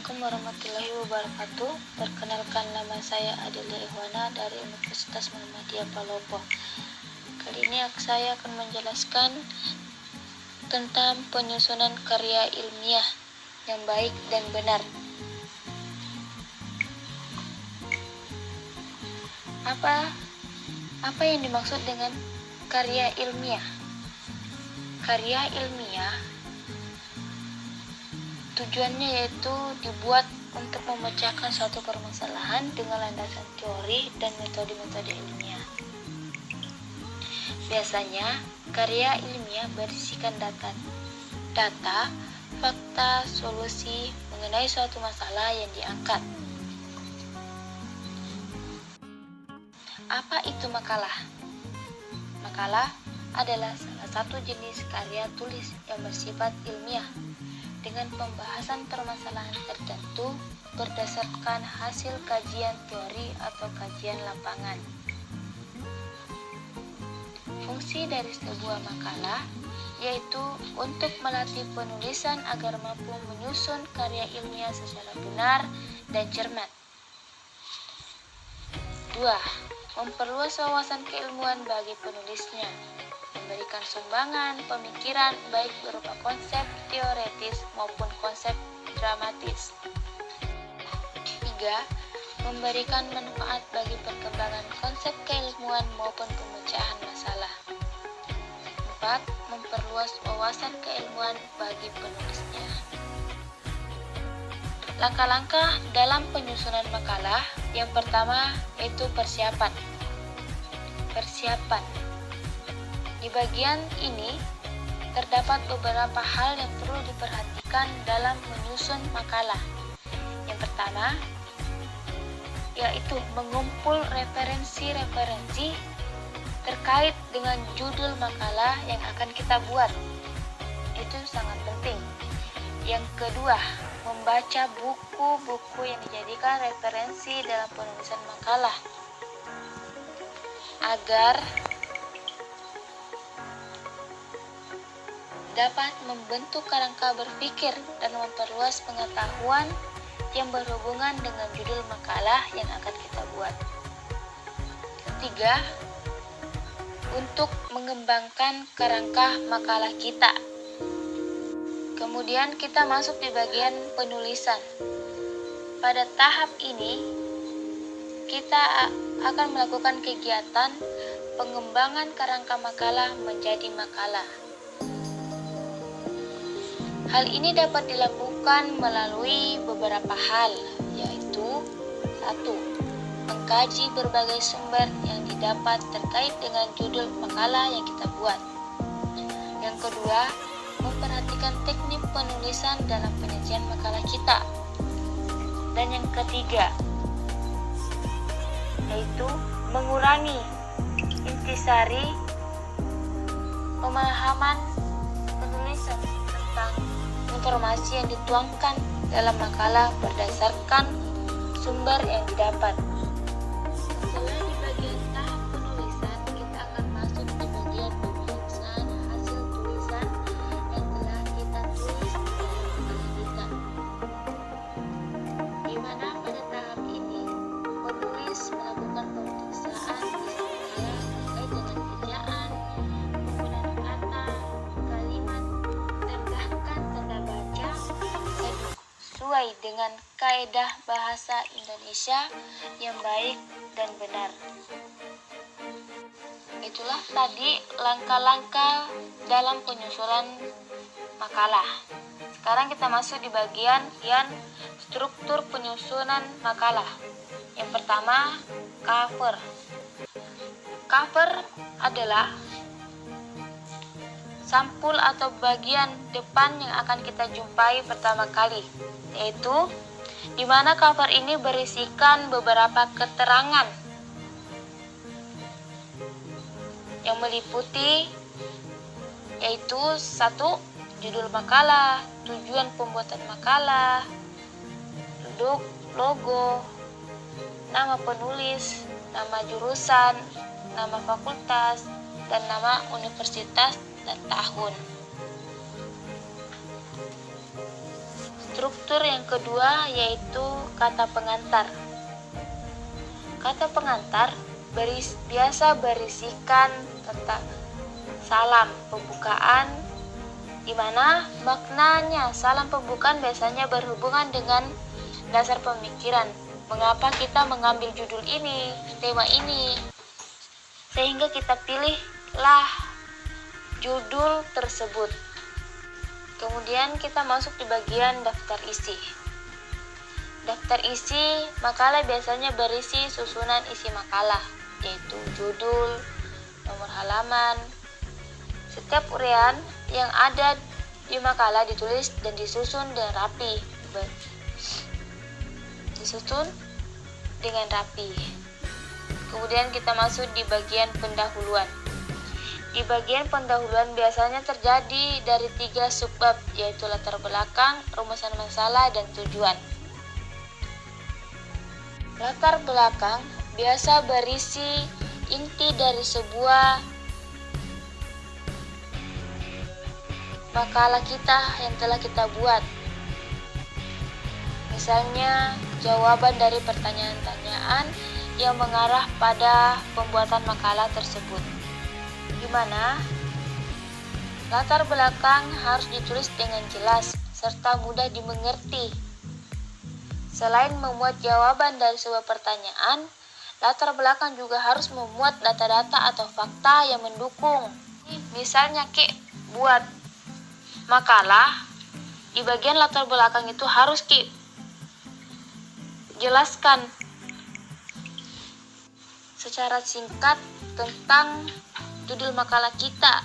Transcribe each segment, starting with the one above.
Assalamualaikum warahmatullahi wabarakatuh. Perkenalkan, nama saya Adelia Ihwana dari Universitas Muhammadiyah Palopo. Kali ini saya akan menjelaskan tentang penyusunan karya ilmiah yang baik dan benar. Apa yang dimaksud dengan karya ilmiah? Karya ilmiah tujuannya yaitu dibuat untuk memecahkan suatu permasalahan dengan landasan teori dan metode-metode ilmiah. Biasanya, karya ilmiah berisikan data, fakta, solusi mengenai suatu masalah yang diangkat. Apa itu makalah? Makalah adalah salah satu jenis karya tulis yang bersifat ilmiah dengan pembahasan permasalahan tertentu berdasarkan hasil kajian teori atau kajian lapangan. Fungsi dari sebuah makalah yaitu untuk melatih penulisan agar mampu menyusun karya ilmiah secara benar dan cermat. 2. Memperluas wawasan keilmuan bagi penulisnya, memberikan sumbangan pemikiran baik berupa konsep teoretis maupun konsep dramatis. 3. Memberikan manfaat bagi perkembangan konsep keilmuan maupun pemecahan masalah. 4. Memperluas wawasan keilmuan bagi penulisnya. Langkah-langkah dalam penyusunan makalah. Yang pertama yaitu persiapan. Di bagian ini terdapat beberapa hal yang perlu diperhatikan dalam menyusun makalah. Yang pertama yaitu mengumpul referensi-referensi terkait dengan judul makalah yang akan kita buat. Itu sangat penting. Yang kedua, membaca buku-buku yang dijadikan referensi dalam penulisan makalah agar dapat membentuk kerangka berpikir dan memperluas pengetahuan yang berhubungan dengan judul makalah yang akan kita buat. Ketiga, untuk mengembangkan kerangka makalah kita. Kemudian kita masuk di bagian penulisan. Pada tahap ini, kita akan melakukan kegiatan pengembangan kerangka makalah menjadi makalah. Hal ini dapat dilakukan melalui beberapa hal, yaitu 1. Mengkaji berbagai sumber yang didapat terkait dengan judul makalah yang kita buat. Yang kedua, memperhatikan teknik penulisan dalam penyajian makalah kita. Dan yang ketiga, yaitu mengurangi intisari pemahaman penulisan tentang informasi yang dituangkan dalam makalah berdasarkan sumber yang didapat. Setelah di bagian tahap penulisan, kita akan masuk di bagian pemeriksaan hasil tulisan yang telah kita tulis di dalam makalah kita. Di mana pada tahap ini, penulis melakukan pemeriksaan isi makalah terkait dengan ejaan, penggunaan kata, kalimat, tambahkan tanda baca sesuai dengan kaedah bahasa Indonesia yang baik dan benar. Itulah tadi langkah-langkah dalam penyusunan makalah. Sekarang kita masuk di bagian struktur penyusunan makalah. Yang pertama, cover. Cover adalah sampul atau bagian depan yang akan kita jumpai pertama kali, yaitu di mana cover ini berisikan beberapa keterangan yang meliputi yaitu 1. Judul makalah, tujuan pembuatan makalah, logo, nama penulis, nama jurusan, nama fakultas, dan nama universitas dan tahun. Struktur yang kedua yaitu kata pengantar. Kata pengantar biasa berisikan tentang salam pembukaan, di mana maknanya salam pembukaan biasanya berhubungan dengan dasar pemikiran. Mengapa kita mengambil judul ini, tema ini, sehingga kita pilihlah judul tersebut. Kemudian kita masuk di bagian daftar isi. Daftar isi makalah biasanya berisi susunan isi makalah, yaitu judul, nomor halaman. Setiap uraian yang ada di makalah ditulis dan disusun dengan rapi. Kemudian kita masuk di bagian pendahuluan. Di bagian pendahuluan biasanya terjadi dari 3 subbab, yaitu latar belakang, rumusan masalah, dan tujuan. Latar belakang biasa berisi inti dari sebuah makalah kita yang telah kita buat. Misalnya, jawaban dari pertanyaan-pertanyaan yang mengarah pada pembuatan makalah tersebut, di mana latar belakang harus ditulis dengan jelas serta mudah dimengerti. Selain memuat jawaban dari sebuah pertanyaan, latar belakang juga harus memuat data-data atau fakta yang mendukung. Misalnya buat makalah, di bagian latar belakang itu harus jelaskan secara singkat tentang judul makalah kita.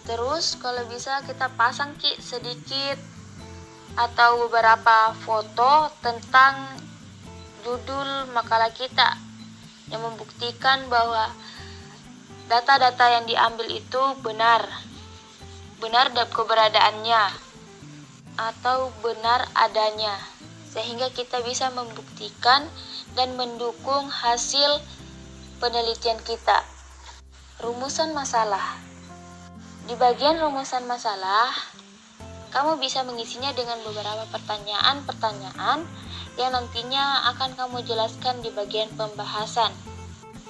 Terus kalau bisa kita pasang sedikit atau beberapa foto tentang judul makalah kita yang membuktikan bahwa data-data yang diambil itu benar keberadaannya atau benar adanya, sehingga kita bisa membuktikan dan mendukung hasil penelitian kita. Rumusan masalah. Di bagian rumusan masalah, kamu bisa mengisinya dengan beberapa pertanyaan-pertanyaan yang nantinya akan kamu jelaskan di bagian pembahasan.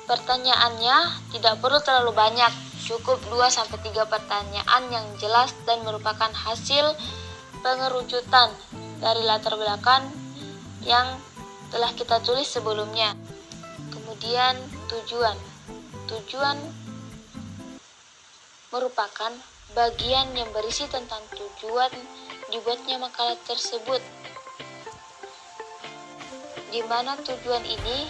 Pertanyaannya tidak perlu terlalu banyak, cukup 2-3 pertanyaan yang jelas dan merupakan hasil pengerucutan dari latar belakang yang telah kita tulis sebelumnya. Kemudian tujuan. Tujuan merupakan bagian yang berisi tentang tujuan dibuatnya makalah tersebut, di mana tujuan ini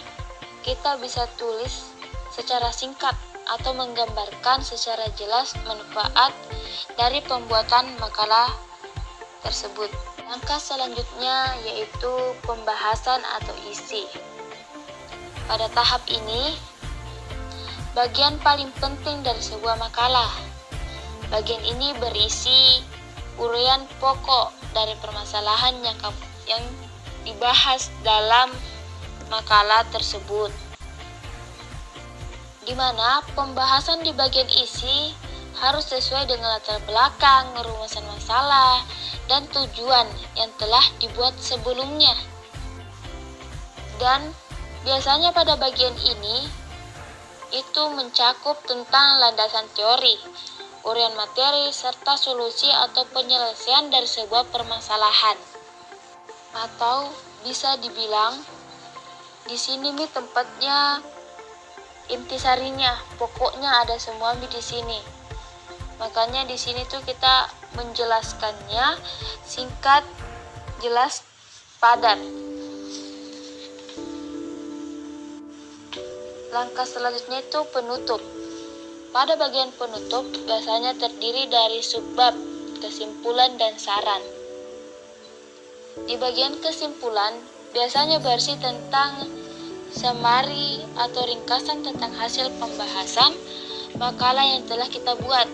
kita bisa tulis secara singkat atau menggambarkan secara jelas manfaat dari pembuatan makalah tersebut. Langkah selanjutnya yaitu pembahasan atau isi. Pada tahap ini, bagian paling penting dari sebuah makalah. Bagian ini berisi uraian pokok dari permasalahan yang dibahas dalam makalah tersebut, di mana pembahasan di bagian isi harus sesuai dengan latar belakang, rumusan masalah, dan tujuan yang telah dibuat sebelumnya. Dan biasanya pada bagian ini itu mencakup tentang landasan teori, uraian materi, serta solusi atau penyelesaian dari sebuah permasalahan. Atau bisa dibilang di sini tempatnya intisarinya, pokoknya ada semua di sini. Makanya di sini tuh kita menjelaskannya singkat, jelas, padat. Langkah selanjutnya itu penutup. Pada bagian penutup biasanya terdiri dari subbab, kesimpulan, dan saran. Di bagian kesimpulan biasanya berisi tentang summary atau ringkasan tentang hasil pembahasan makalah yang telah kita buat.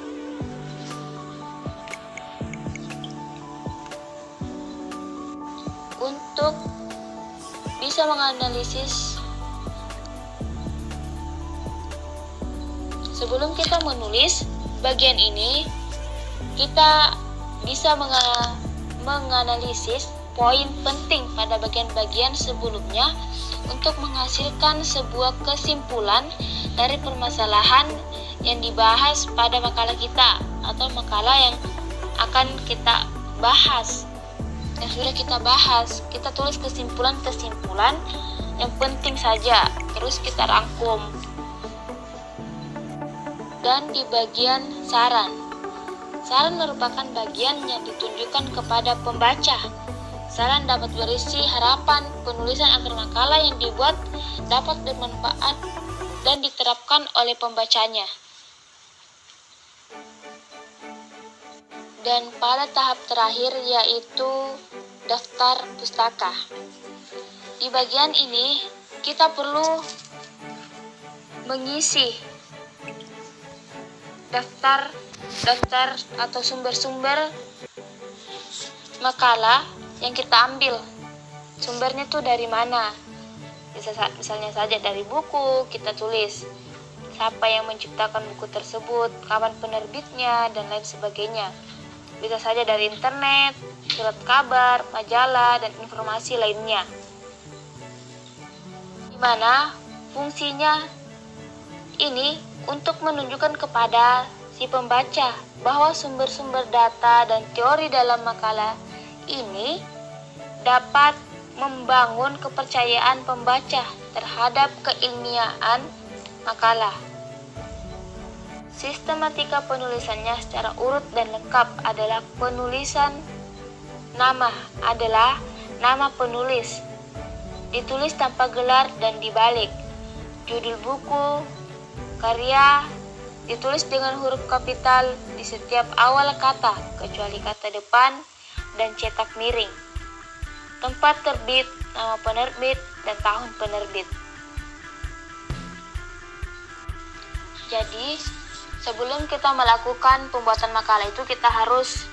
Untuk bisa menganalisis, sebelum kita menulis bagian ini, kita bisa menganalisis poin penting pada bagian-bagian sebelumnya untuk menghasilkan sebuah kesimpulan dari permasalahan yang dibahas pada makalah kita atau makalah yang akan kita bahas, yang sudah kita bahas. Kita tulis kesimpulan-kesimpulan yang penting saja, terus kita rangkum. Dan di bagian saran merupakan bagian yang ditunjukkan kepada pembaca. Saran dapat berisi harapan penulisan agar makalah yang dibuat dapat bermanfaat dan diterapkan oleh pembacanya. Dan pada tahap terakhir yaitu daftar pustaka. Di bagian ini kita perlu mengisi daftar atau sumber-sumber makalah yang kita ambil. Sumbernya tuh dari mana? Misalnya saja dari buku, kita tulis siapa yang menciptakan buku tersebut, kapan penerbitnya, dan lain sebagainya. Bisa saja dari internet, surat kabar, majalah, dan informasi lainnya. Di mana fungsinya ini untuk menunjukkan kepada si pembaca bahwa sumber-sumber data dan teori dalam makalah ini dapat membangun kepercayaan pembaca terhadap keilmiahan makalah. Sistematika penulisannya secara urut dan lengkap adalah penulisan nama penulis, ditulis tanpa gelar dan dibalik. Judul buku, karya, ditulis dengan huruf kapital di setiap awal kata, kecuali kata depan, dan cetak miring. Tempat terbit, nama penerbit, dan tahun penerbit. Jadi, sebelum kita melakukan pembuatan makalah itu, kita harus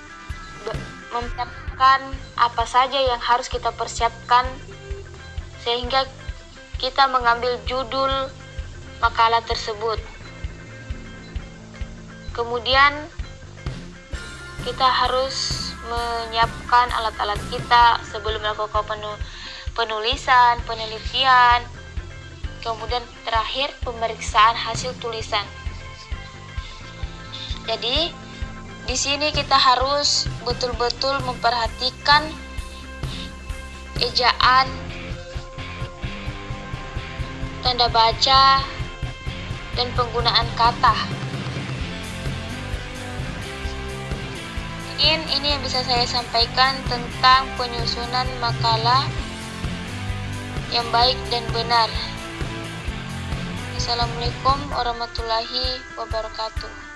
mempersiapkan apa saja yang harus kita persiapkan sehingga kita mengambil judul makalah tersebut. Kemudian kita harus menyiapkan alat-alat kita sebelum melakukan penulisan, penelitian, kemudian terakhir pemeriksaan hasil tulisan. Jadi di sini kita harus betul-betul memperhatikan ejaan, tanda baca, dan penggunaan kata. Ini yang bisa saya sampaikan tentang penyusunan makalah yang baik dan benar. Assalamualaikum warahmatullahi wabarakatuh.